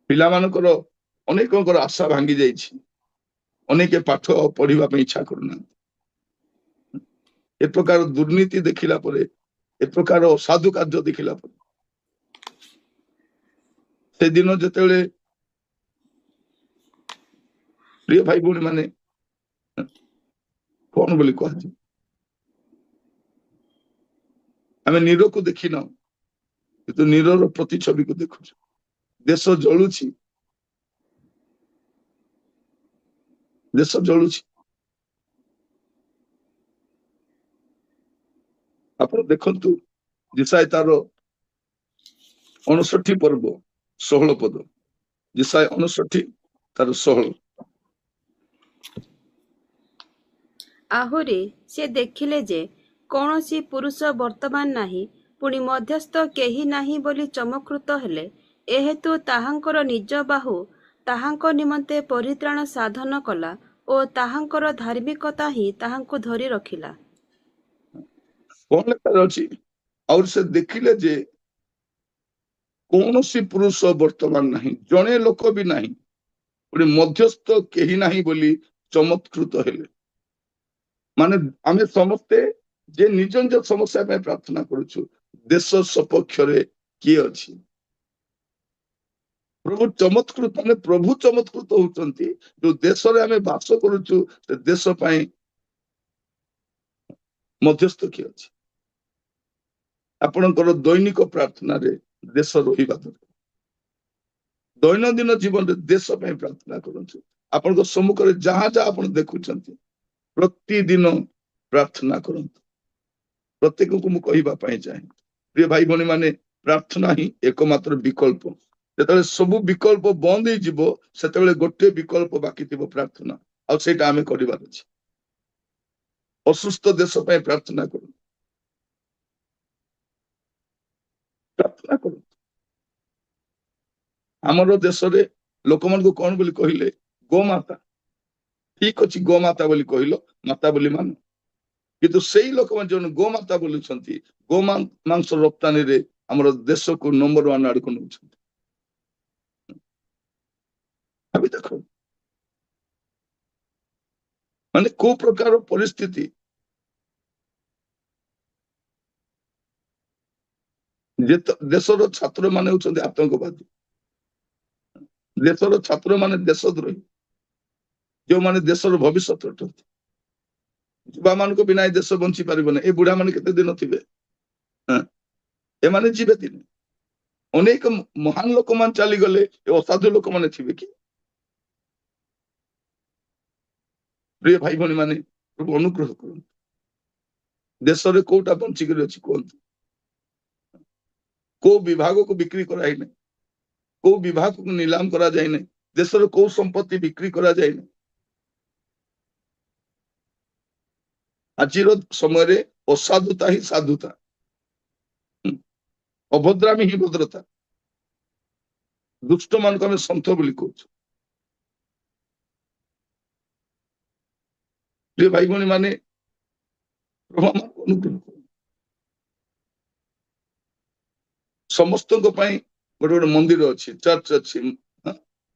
ପିଲାମାନଙ୍କର ଅନେକଙ୍କର ଆଶା ଭାଙ୍ଗି ଯାଇଛି, ଅନେକ ପାଠ ପଢିବା ପାଇଁ ଇଚ୍ଛା କରୁନାହାନ୍ତି। ଏ ପ୍ରକାର ଦୁର୍ନୀତି ଦେଖିଲା ପରେ, ଏ ପ୍ରକାର ଅସାଧୁ କାର୍ଯ୍ୟ ଦେଖିଲା ପରେ, ସେଦିନ ଯେତେବେଳେ ପ୍ରିୟ ଭାଇ ଭଉଣୀ ମାନେ କଣ ବୋଲି କୁହାଯିବ, ଆମେ ନୀରକୁ ଦେଖିନାଉ, କିନ୍ତୁ ନୀରର ପ୍ରତିଛବିକୁ ଦେଖୁଛୁ। ଦେଶ ଜଳୁଛି, ଦେଶ ଜଳୁଛି। ଆପଣ ଦେଖନ୍ତୁ, ଯିଶାୟ ତାର 59 ପର୍ବ 16 ପଦ, ଯିଶାୟ 59 ତାର 16। ଆହୁରି ସେ ଦେଖିଲେ ଯେ କୌଣସି ପୁରୁଷ ବର୍ତ୍ତମାନ ନାହିଁ, ପୁଣି ମଧ୍ୟସ୍ଥ କେହି ନାହିଁ ବୋଲି ଚମତ୍କୃତ ହେଲେ। ଏହେତୁ ତାହାଙ୍କର ନିଜ ବାହୁ ତାହାଙ୍କ ନିମନ୍ତେ ପରିତ୍ରାଣ ସାଧନ କଲା ଓ ତାହାଙ୍କର ଧାର୍ମିକତା ହିଁ ତାହାଙ୍କୁ ଧରି ରଖିଲା। କଣ ଲେଖାରେ ଅଛି? ଆଉ ସେ ଦେଖିଲେ ଯେ କୌଣସି ପୁରୁଷ ବର୍ତ୍ତମାନ ନାହିଁ, ଜଣେ ଲୋକ ବି ନାହିଁ, ପୁଣି ମଧ୍ୟସ୍ଥ କେହି ନାହିଁ ବୋଲି ଚମତ୍କୃତ ହେଲେ। ମାନେ ଆମେ ସମସ୍ତେ ଯେ ନିଜ ନିଜ ସମସ୍ୟା ପାଇଁ ପ୍ରାର୍ଥନା କରୁଛୁ, ଦେଶ ସପକ୍ଷରେ କିଏ ଅଛି? ପ୍ରଭୁ ଚମତ୍କୃତ, ମାନେ ପ୍ରଭୁ ଚମତ୍କୃତ ହଉଛନ୍ତି। ଯୋଉ ଦେଶରେ ଆମେ ବାସ କରୁଛୁ, ସେ ଦେଶ ପାଇଁ ମଧ୍ୟସ୍ଥ କିଏ ଅଛି? ଆପଣଙ୍କର ଦୈନିକ ପ୍ରାର୍ଥନାରେ ଦେଶ ରହିବା ଦରକାର। ଦୈନନ୍ଦିନ ଜୀବନରେ ଦେଶ ପାଇଁ ପ୍ରାର୍ଥନା କରନ୍ତୁ। ଆପଣଙ୍କ ସମ୍ମୁଖରେ ଯାହା ଯାହା ଆପଣ ଦେଖୁଛନ୍ତି, ପ୍ରତିଦିନ ପ୍ରାର୍ଥନା କରନ୍ତୁ। ପ୍ରତ୍ୟେକଙ୍କୁ ମୁଁ କହିବା ପାଇଁ ଚାହେଁ, ପ୍ରିୟ ଭାଇ ଭଉଣୀ ମାନେ, ପ୍ରାର୍ଥନା ହିଁ ଏକମାତ୍ର ବିକଳ୍ପ। ଯେତେବେଳେ ସବୁ ବିକଳ୍ପ ବନ୍ଦ ହେଇଯିବ, ସେତେବେଳେ ଗୋଟେ ବିକଳ୍ପ ବାକି ଥିବ, ପ୍ରାର୍ଥନା। ଆଉ ସେଇଟା ଆମେ କରିବାର ଅଛି। ଅସୁସ୍ଥ ଦେଶ ପାଇଁ ପ୍ରାର୍ଥନା କରନ୍ତୁ, ପ୍ରାର୍ଥନା କରନ୍ତୁ। ଆମର ଦେଶରେ ଲୋକମାନଙ୍କୁ କଣ ବୋଲି କହିଲେ? ଗୋମାତା। ଠିକ ଅଛି, ଗୋମାତା ବୋଲି କହିଲ, ମାତା ବୋଲି ମାନ, କିନ୍ତୁ ସେଇ ଲୋକମାନେ ଯୋଉ ଗୋମାତା ବୋଲୁଛନ୍ତି, ମାଂସ ରପ୍ତାନୀରେ ଆମର ଦେଶକୁ ନମ୍ବର 1 ଆଡକୁ ନେଉଛନ୍ତି। ଭାବି ଦେଖ, ମାନେ କୋଉ ପ୍ରକାର ପରିସ୍ଥିତି। ଦେଶର ଛାତ୍ର ମାନେ ହଉଛନ୍ତି ଆତଙ୍କବାଦୀ, ଦେଶର ଛାତ୍ର ମାନେ ଦେଶଦ୍ରୋହୀ, ଯୋଉମାନେ ଦେଶର ଭବିଷ୍ୟତ ଅଟନ୍ତି। ଯୁବା ମାନଙ୍କ ବିନା ଏ ଦେଶ ବଞ୍ଚି ପାରିବନି। ଏ ବୁଢା ମାନେ କେତେ ଦିନ ଥିବେ? ଏମାନେ ଯିବେ ଦିନେ। ଅନେକ ମହାନ ଲୋକମାନେ ଚାଲିଗଲେ, ଏ ଅସାଧୁ ଲୋକମାନେ ଥିବେ କି? ପ୍ରିୟ ଭାଇ ଭଉଣୀ ମାନେ, ପ୍ରଭୁ ଅନୁଗ୍ରହ କରନ୍ତୁ। ଦେଶରେ କୋଉଟା ବଞ୍ଚିକରି ଅଛି କୁହନ୍ତୁ? କୋଉ ବିଭାଗକୁ ବିକ୍ରି କରାଯାଇନାହିଁ, କୋଉ ବିଭାଗକୁ ନିଲାମ କରାଯାଇନାହିଁ, ଦେଶର କୋଉ ସମ୍ପତ୍ତି ବିକ୍ରି କରାଯାଇନାହିଁ। ଆଜିର ସମୟରେ ଅସାଧୁତା ହିଁ ସାଧୁତା, ଅଭଦ୍ରାମୀ ହିଁ ଭଦ୍ରତା, ଦୁଷ୍ଟ ମାନଙ୍କୁ ଆମେ ସନ୍ଥ ବୋଲି କହୁଛୁ। ପ୍ରିୟ ଭାଇ ଭଉଣୀ ମାନେ, ପ୍ରଭୁ ଆମକୁ ଅନୁଗ୍ରହ କରନ୍ତୁ। ସମସ୍ତଙ୍କ ପାଇଁ ଗୋଟେ ଗୋଟେ ମନ୍ଦିର ଅଛି, ଚର୍ଚ୍ଚ ଅଛି,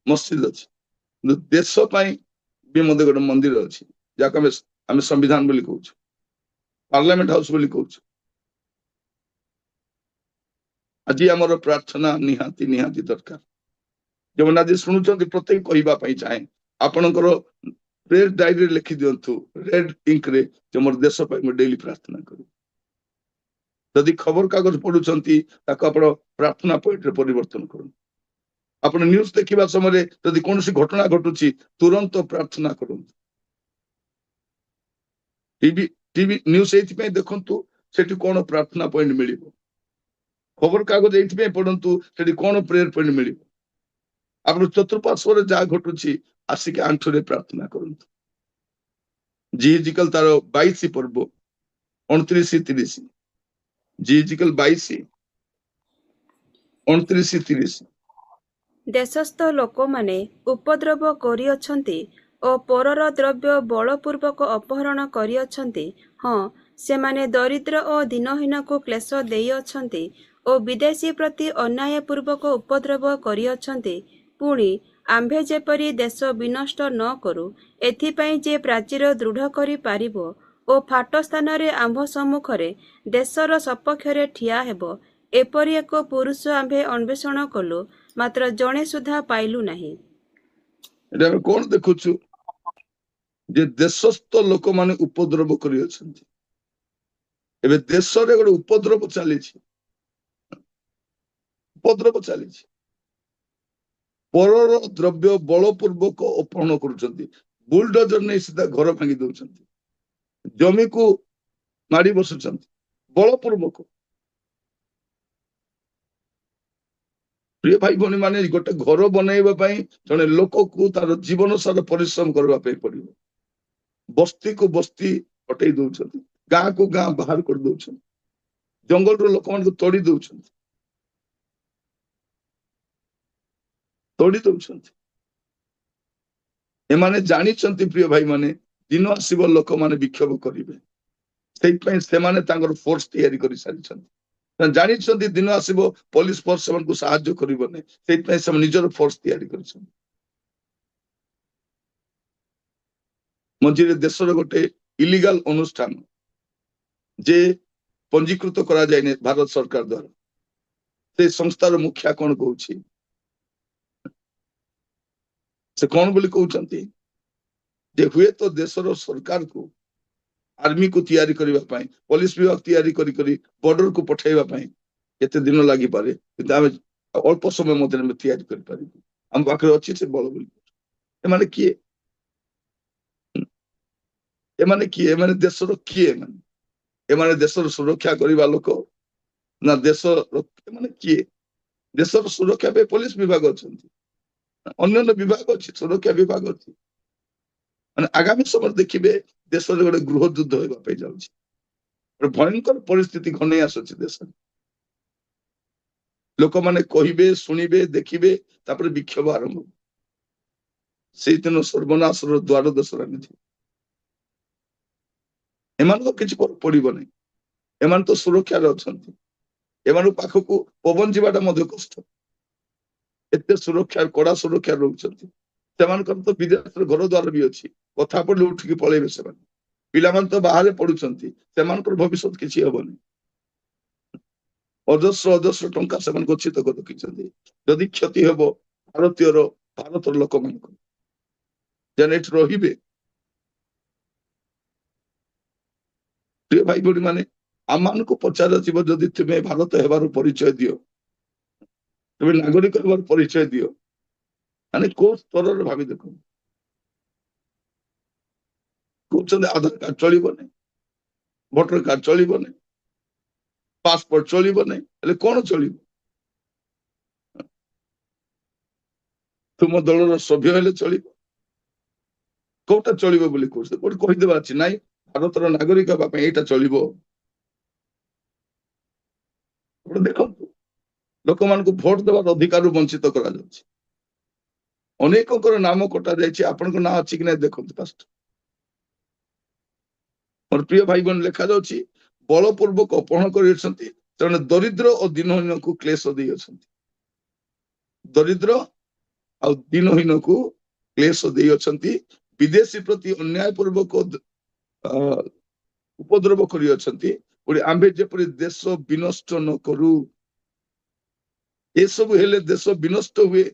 ମସଜିଦ ଅଛି, କିନ୍ତୁ ଦେଶ ପାଇଁ ବି ମଧ୍ୟ ଗୋଟେ ମନ୍ଦିର ଅଛି, ଯାହାକୁ ଆମେ ସମ୍ବିଧାନ ବୋଲି କହୁଛୁ, ପାର୍ଲାମେଣ୍ଟ ହାଉସ ବୋଲି କହୁଛୁ। ଆଜି ଆମର ପ୍ରାର୍ଥନା ନିହାତି ନିହାତି ଦରକାର। ଯେଉଁମାନେ ଆଜି ଶୁଣୁଛନ୍ତି, ପ୍ରତ୍ୟେକ କହିବା ପାଇଁ ଚାହେଁ, ଆପଣଙ୍କର ପ୍ରେୟର ଡାଏରୀରେ ଲେଖି ଦିଅନ୍ତୁ, ରେଡ ଇଙ୍କରେ, ଯେ ମୋର ଦେଶ ପାଇଁ ମୁଁ ଡେଲି ପ୍ରାର୍ଥନା କରିବି। ଯଦି ଖବର କାଗଜ ପଢୁଛନ୍ତି, ତାକୁ ଆପଣ ପ୍ରାର୍ଥନା ପଏଣ୍ଟରେ ପରିବର୍ତ୍ତନ କରନ୍ତୁ। ଆପଣ ନ୍ୟୁଜ ଦେଖିବା ସମୟରେ ଯଦି କୌଣସି ଘଟଣା ଘଟୁଛି ତୁରନ୍ତ ପ୍ରାର୍ଥନା କରନ୍ତୁ। ଟିଭି ଟିଭି ନ୍ୟୁଜ ଏଇଥିପାଇଁ ଦେଖନ୍ତୁ ସେଠି କଣ ପ୍ରାର୍ଥନା ପଏଣ୍ଟ ମିଳିବ। ଖବର କାଗଜ ଏଇଥିପାଇଁ ପଢନ୍ତୁ ସେଠି କଣ ପ୍ରେୟର ପଏଣ୍ଟ ମିଳିବ। ଆପଣ ଚତୁଃପାର୍ଶ୍ୱରେ ଯାହା ଘଟୁଛି ଆସିକି ଆଣ୍ଠୁରେ ପ୍ରାର୍ଥନା କରନ୍ତୁ। ଜିହିଜିକଲ ତାର 22 ପର୍ବ 29-30 ଜିହିଜିକଲ 22-29-30 ଦେଶସ୍ଥ ଲୋକମାନେ ଉପଦ୍ରବ କରିଅଛନ୍ତି ଓ ପରର ଦ୍ରବ୍ୟ ବଳପୂର୍ବକ ଅପହରଣ କରିଅଛନ୍ତି। ହଁ, ସେମାନେ ଦରିଦ୍ର ଓ ଦୀନହୀନକୁ କ୍ଲେଶ ଦେଇଅଛନ୍ତି ଓ ବିଦେଶୀ ପ୍ରତି ଅନ୍ୟାୟପୂର୍ବକ ଉପଦ୍ରବ କରିଅଛନ୍ତି। ପୁଣି ଆମ୍ଭେ ଯେପରି ଦେଶ ବିନଷ୍ଟ ନ କରୁ, ଏଥିପାଇଁ ଯେ ପ୍ରାଚୀର ଦୃଢ଼ କରିପାରିବ ଓ ଫାଟ ସ୍ଥାନରେ ଆମ୍ଭ ସମ୍ମୁଖରେ ଦେଶର ସପକ୍ଷରେ ଠିଆ ହେବ, ଏପରି ଏକ ପୁରୁଷ ଆମ୍ଭେ ଅନ୍ୱେଷଣ କଲୁ, ମାତ୍ର ଜଣେ ସୁଦ୍ଧା ପାଇଲୁ ନାହିଁ। ଏଠି ଆମେ କଣ ଦେଖୁଛୁ ଯେ ଦେଶସ୍ଥ ଲୋକମାନେ ଉପଦ୍ରବ କରିଅଛନ୍ତି। ଏବେ ଦେଶରେ ଗୋଟେ ଉପଦ୍ରବ ଚାଲିଛି। ପରର ଦ୍ରବ୍ୟ ବଳପୂର୍ବକ ଅପହରଣ କରୁଛନ୍ତି। ବୁଲଡୋଜର ନେଇ ସିଧା ଘର ଭାଙ୍ଗି ଦଉଛନ୍ତି, ଜମିକୁ ମାଡି ବସୁଛନ୍ତି ବଳପୂର୍ବକ। ପ୍ରିୟ ଭାଇ ଭଉଣୀ ମାନେ, ଗୋଟେ ଘର ବନେଇବା ପାଇଁ ଜଣେ ଲୋକକୁ ତାର ଜୀବନ ସାରା ପରିଶ୍ରମ କରିବା ପାଇଁ ପଡିବ। ବସ୍ତିକୁ ବସ୍ତି ହଟେଇ ଦଉଛନ୍ତି, ଗାଁକୁ ଗାଁ ବାହାର କରିଦଉଛନ୍ତି, ଜଙ୍ଗଲର ଲୋକମାନଙ୍କୁ ତୋଡି ଦଉଛନ୍ତି। ଏମାନେ ଜାଣିଛନ୍ତି ପ୍ରିୟ ଭାଇ ମାନେ, ଦିନ ଆସିବ ଲୋକମାନେ ବିକ୍ଷୋଭ କରିବେ। ସେଇଥିପାଇଁ ସେମାନେ ତାଙ୍କର ଫୋର୍ସ ତିଆରି କରି ସାରିଛନ୍ତି। ଜାଣିଛନ୍ତି ଦିନ ଆସିବ ପୋଲିସ ଫୋର୍ସ ସେମାନଙ୍କୁ ସାହାଯ୍ୟ କରିବନି, ସେଇଥିପାଇଁ ସେମାନେ ନିଜର ଫୋର୍ସ ତିଆରି କରିଛନ୍ତି। ମଝିରେ ଦେଶର ଗୋଟେ ଇଲିଗାଲ ଅନୁଷ୍ଠାନ ଯେ ପଞ୍ଜୀକୃତ କରାଯାଇନି ଭାରତ ସରକାର ଦ୍ୱାରା, ସେ ସଂସ୍ଥାର ମୁଖିଆ କଣ କହୁଛି, ସେ କଣ ବୋଲି କହୁଛନ୍ତି ଯେ ହୁଏତ ଦେଶର ସରକାରକୁ ଆର୍ମିକୁ ତିଆରି କରିବା ପାଇଁ, ପୋଲିସ ବିଭାଗ ତିଆରି କରି ବର୍ଡରକୁ ପଠାଇବା ପାଇଁ କେତେ ଦିନ ଲାଗିପାରେ, କିନ୍ତୁ ଆମେ ଅଳ୍ପ ସମୟ ମଧ୍ୟରେ ଆମେ ତିଆରି କରିପାରିବୁ, ଆମ ପାଖରେ ଅଛି ସେ ବଳ ବୋଲି। ଏମାନେ କିଏ? ଏମାନେ ଦେଶର କିଏ? ଏମାନେ ଦେଶର ସୁରକ୍ଷା କରିବା ଲୋକ ନା ଏମାନେ କିଏ? ଦେଶର ସୁରକ୍ଷା ପାଇଁ ପୋଲିସ ବିଭାଗ ଅଛନ୍ତି, ଅନ୍ୟାନ୍ୟ ବିଭାଗ ଅଛି, ସୁରକ୍ଷା ବିଭାଗ ଅଛି। ମାନେ ଆଗାମୀ ସମୟରେ ଦେଖିବେ ଦେଶରେ ଗୋଟେ ଗୃହ ଯୁଦ୍ଧ ହେବା ପାଇଁ ଯାଉଛି, ଗୋଟେ ଭୟଙ୍କର ପରିସ୍ଥିତି ଘନେଇ ଆସୁଛି ଦେଶରେ। ଲୋକମାନେ କହିବେ, ଶୁଣିବେ, ଦେଖିବେ, ତାପରେ ବିକ୍ଷୋଭ ଆରମ୍ଭ। ସେଇଦିନ ସର୍ବନାଶର ଦ୍ୱାର ଦେଶରେ ଥିବ। ଏମାନଙ୍କୁ କିଛି ପଡିବ ନାହିଁ, ଏମାନେ ତ ସୁରକ୍ଷାରେ ଅଛନ୍ତି। ଏମାନଙ୍କ ପାଖକୁ ପବନ ଯିବାଟା ମଧ୍ୟ କଷ୍ଟ, ଏତେ ସୁରକ୍ଷା, କଡା ସୁରକ୍ଷା ରହୁଛନ୍ତି। ସେମାନଙ୍କର ତ ବିଦେଶରେ ଘର ଦ୍ୱାର ବି ଅଛି, କଥା ପଡିଲେ ଉଠିକି ପଳେଇବେ ସେମାନେ। ପିଲାମାନେ ତ ବାହାରେ ପଢୁଛନ୍ତି, ସେମାନଙ୍କର ଭବିଷ୍ୟତ କିଛି ହବନି। ଅଜସ୍ର ଟଙ୍କା ସେମାନେ ଗଚ୍ଛିତ କରି ରଖିଛନ୍ତି। ଯଦି କ୍ଷତି ହବ ଭାରତର ଲୋକମାନଙ୍କୁ, ଯେନେ ଏଠି ରହିବେ। ପ୍ରିୟ ଭାଇ ଭଉଣୀ ମାନେ, ଆମମାନଙ୍କୁ ପଚରାଯିବ ଯଦି ତୁମେ ଭାରତ ହେବାର ପରିଚୟ ଦିଅ, ତୁମେ ନାଗରିକ ହେବାର ପରିଚୟ ଦିଅ, ମାନେ କୋଉ ସ୍ତରରେ ଭାବି ଦେଖନ୍ତୁ। କହୁଛନ୍ତି ଆଧାର କାର୍ଡ ଚଳିବନି, ଭୋଟର କାର୍ଡ ଚଳିବନି, ପାସପୋର୍ଟ ଚଳିବନି, ହେଲେ କଣ ଚଳିବ? ତୁମ ଦଳର ସଭ୍ୟ ହେଲେ ଚଳିବ, କୋଉଟା ଚଳିବ ବୋଲି କହୁଛ? କୋଉଠି କହିଦେବା ଅଛି ନାଇଁ ଭାରତର ନାଗରିକ ହେବା ପାଇଁ ଏଇଟା ଚଳିବ। ଦେଖନ୍ତୁ, ଲୋକମାନଙ୍କୁ ଭୋଟ ଦେବାର ଅଧିକାରରୁ ବଞ୍ଚିତ କରାଯାଉଛି। ଅନେକଙ୍କର ନାମ କଟା ଯାଇଛି, ଆପଣଙ୍କ ନାଁ ଅଛି କି ନାଇଁ ଦେଖନ୍ତୁ ଫାଷ୍ଟ। ମୋର ପ୍ରିୟ ଭାଇ ଭଉଣୀ, ଲେଖାଯାଉଛି ବଳପୂର୍ବକ ଅପହରଣ କରିଅଛନ୍ତି, ସେମାନେ ଦରିଦ୍ର ଓ ଦିନହୀନକୁ କ୍ଲେଶ ଦେଇଅଛନ୍ତି। ଦରିଦ୍ର ଆଉ ଦିନହୀନକୁ କ୍ଲେଶ ଦେଇଅଛନ୍ତି, ବିଦେଶୀ ପ୍ରତି ଅନ୍ୟାୟପୂର୍ବକ ଉପଦ୍ରବ କରିଅଛନ୍ତି। ପୁଣି ଆମ୍ଭେ ଯେପରି ଦେଶ ବିନଷ୍ଟ ନ କରୁ। ଏସବୁ ହେଲେ ଦେଶ ବିନଷ୍ଟ ହୁଏ।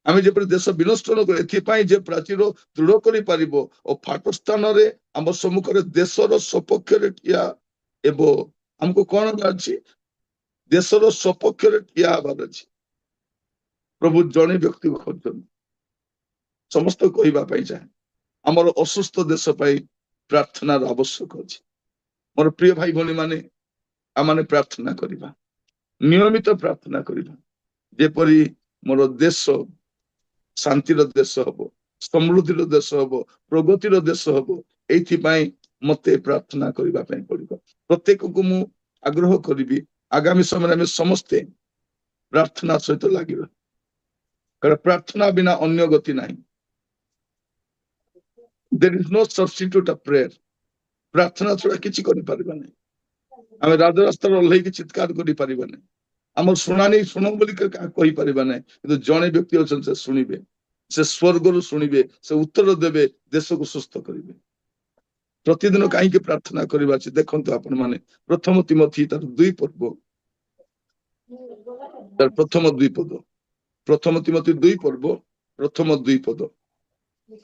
ଆମେ ଯେପରି ଦେଶ ବିନଷ୍ଟ ନ କରୁ, ଏଥିପାଇଁ ଯେ ପ୍ରାଚୀର ଦୃଢ କରିପାରିବ ଓ ଫାଟ ସ୍ଥାନରେ ଆମ ସମ୍ମୁଖରେ ଦେଶର ସପକ୍ଷରେ ଠିଆ ହେବ। ଆମକୁ କଣ ଅଛି? ଦେଶର ସପକ୍ଷରେ ଠିଆ ହେବାର ଅଛି। प्रभु जड़े व्यक्ति को खोज समस्त कहवाई चाहे आमर असुस्थ देश प्रार्थनार आवश्यक अच्छे मोर प्रिय भाई भौणी माने आम प्रार्थना करवा नियमित प्रार्थना करवा जेपरी मोर देश शांतिर देश हम समृद्धि देश हम प्रगतिर देश हम ये मत प्रार्थना करने पड़ो प्रत्येक को मु आग्रह करी आगामी समय आम समस्ते प्रार्थना सहित लगे कारण प्रार्थना बिना अन्य गति नहीं there is no substitute of prayer प्रार्थना छड़ा किसी करें आम राजरास्त ओह्ल चित्कार करें आम शुणानी शुण बोली कही पार ना कि जड़े व्यक्ति अच्छा से शुणे से स्वर्ग शुणे से उत्तर देवे देश को सुस्थ करेंगे प्रतिदिन कहीं प्रार्थना करवा देखो आपण मैंने प्रथम तिमोथी तार 2 पर्व तार प्रथम 2 पद प्रथम तिमोथी 2 पर्व प्रथम 2 पद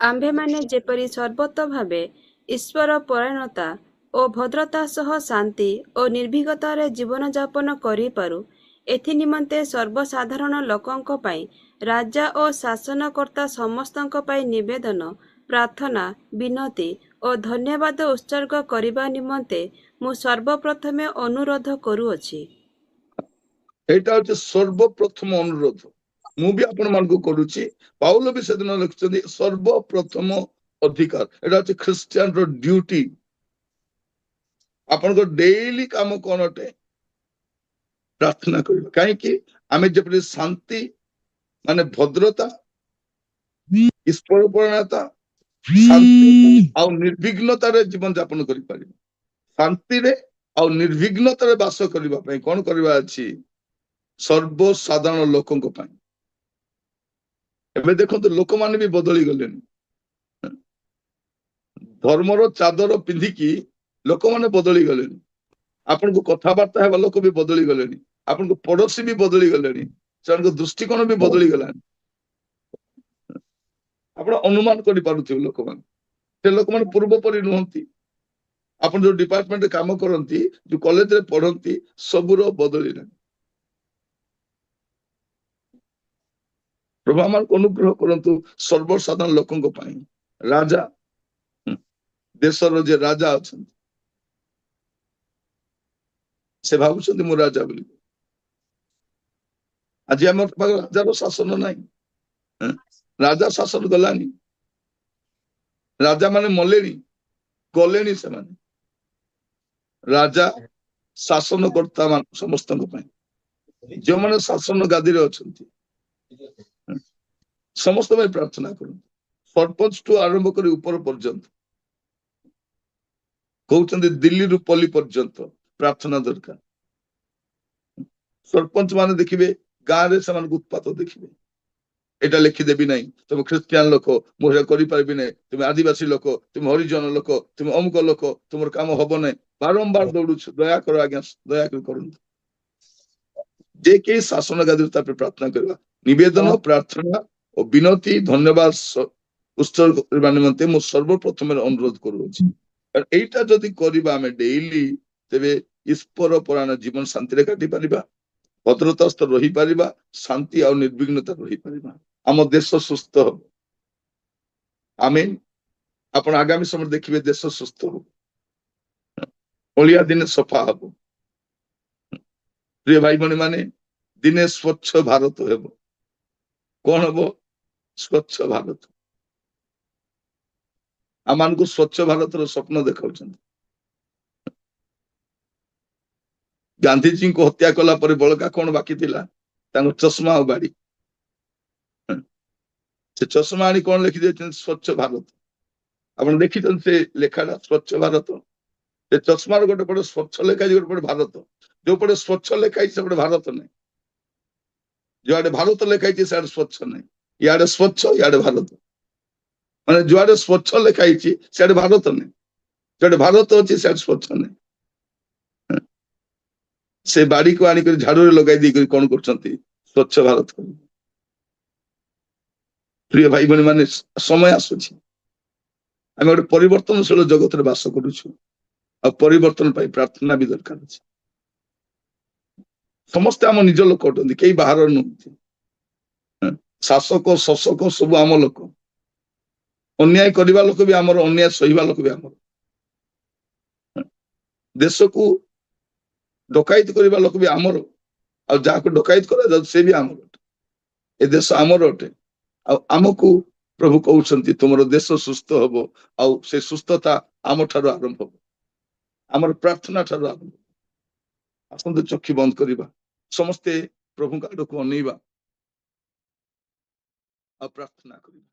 आम्भे माने जेपरी सर्वत भावे ईश्वर परायणता और भद्रता सह शांति और निर्भीकतार जीवन यापन करि पारु एथि निमंते सर्वसाधारण लोकंक पाई राजा और शासनकर्ता समस्तंक पाई निवेदन प्रार्थना विनती और धन्यवाद उत्सर्ग करने निमंते मु सर्वप्रथमे अनुरोध करुअछि एटा होचे सर्वप्रथम अनुरोध मु भी आपण मान को करूची पाउल भी सेदिन लिखिछन्ती सर्वप्रथम अधिकार एटा होचे ख्रिस्टियन रो ड्यूटी आपण को डेली काम कोन अटे प्रार्थना करबा काहे कि आमे जेपरि शांति माने भद्रता ईश्वर परायणता शांति और निर्विघ्नता रे जीवन यापन करि पारिबा शांति रे और निर्विघ्नता रे वास करबा पई कोन करबा अछि सर्वसाधारण लोकंक पई एबे देखो तो लोक माने भी बदली गलेनी धर्मर चादर पिंधिकी लोक माने बदली गलेनी आपन को कथाबार्ता हेबा लोक भी बदली गलेनी आपन को पड़ोसी भी बदली गलेनी सेन को दृष्टिकोण भी बदली गलानी आपण अनुमान करि पारुथिबे लोक मान से लोक मान पूर्व परि नहंती आपण जो डिपार्टमेंट काम करंती जो कॉलेज रे पढंती सबुरो बदली ना प्रभु आमान को अनुग्रह करंतु सर्वसाधारण लोकंक पई राजा देशर जे राजा अछन से भावुछन्ति मु राजा बोली आज आम राजार शासन नहीं राजा शासन गलानी राजा माने मलेनी गलेनी से माने राजा शासन करता मान समस्त जो माने शासन गादी रे अछन्ति समस्त में प्रार्थना करूँ सरपंच टू आरंभ कर ऊपर पर्यंत कहते दिल्ली रु पल्ली पर्यंत प्रार्थना दरकार सरपंच माने देखिबे गाँव रे समान उत्पात देखिबे एटा लिखिदेवी ना तुम ख्रिस्टियान लोक मुझे करि ना तुम आदिवासी लोक तुम हरिजन लोक तुम अमुक लोक तुम काम हम ना बारंबार दौड़ू दया कर आज्ञा दया कर जे के शासन गादी प्रार्थना करवा निवेदन प्रार्थना और विनती धन्यवाद उत्सर्ग करने निमंते मु सर्वप्रथम अनुरोध करूछि एटा जदि करबा हमें डेली तेबे ईश्वर परायण जीवन शांति रे काटि परिबा भद्रतास्थ रही पारिबा शांति और निर्विघ्नता रही पारिबा आम देश सुस्थ हो आमीन आपण आगामी समय देखिबे देश सुस्थ हो ओलिया दिन सफा हो प्रिय भाई भणी माने दिने स्वच्छ भारत हेबो कौन हम स्वच्छ भारत आमान को स्वच्छ भारत स्वप्न देखा गांधी जी को हत्या कला पर बड़का कौन बाकी थिला चश्मा और बाड़ी से चश्मा आनी कौन लिखि दे स्वच्छ भारत आप देखी से लेखाटा स्वच्छ भारत से चश्मार गोटे पटे स्वच्छ लेखा गोटे पटे भारत जो पटे स्वच्छ लेखाई से पटे भारत नहीं जुआडे भारत लिखाई सियाड़े स्वच्छ नहीं इे स्वच्छ इे भारत माने जुआडे स्वच्छ लिखाई सियाड़े भारत नहीं जुआडे भारत अच्छी सियाड़े स्वच्छ नहीं से बाड़ी को आनिक झाड़ू लगे दी कौन कर स्वच्छ भारत प्रिय भाई भणी माने समय आसुची आम गोटे परिवर्तनशील जगत में बास करुछु आ परिवर्तन प्रार्थना भी दरकार अछि समस्ते आम निज लोक अटंती कई बाहर नुहति ଶାସକ ଶୋଷକ ସବୁ ଆମ ଲୋକ, ଅନ୍ୟାୟ କରିବା ଲୋକ ବି ଆମର, ଅନ୍ୟାୟ ସହିବା ଲୋକ ବି ଆମର, ଦେଶକୁ ଡକାୟତ କରିବା ଲୋକ ବି ଆମର, ଆଉ ଯାହାକୁ ଡକାୟତ କରାଯାଉଛି ସେ ବି ଆମର ଅଟେ। ଏ ଦେଶ ଆମର ଅଟେ। ଆଉ ଆମକୁ ପ୍ରଭୁ କହୁଛନ୍ତି ତୁମର ଦେଶ ସୁସ୍ଥ ହବ, ଆଉ ସେ ସୁସ୍ଥତା ଆମ ଠାରୁ ଆରମ୍ଭ ହବ, ଆମର ପ୍ରାର୍ଥନା ଠାରୁ ଆରମ୍ଭ। ଆସନ୍ତୁ ଚକ୍ଷୁ ବନ୍ଦ କରିବା, ସମସ୍ତେ ପ୍ରଭୁଙ୍କ ଆଡକୁ ଅନେଇବା ଆଉ ପ୍ରାର୍ଥନା କରିବା।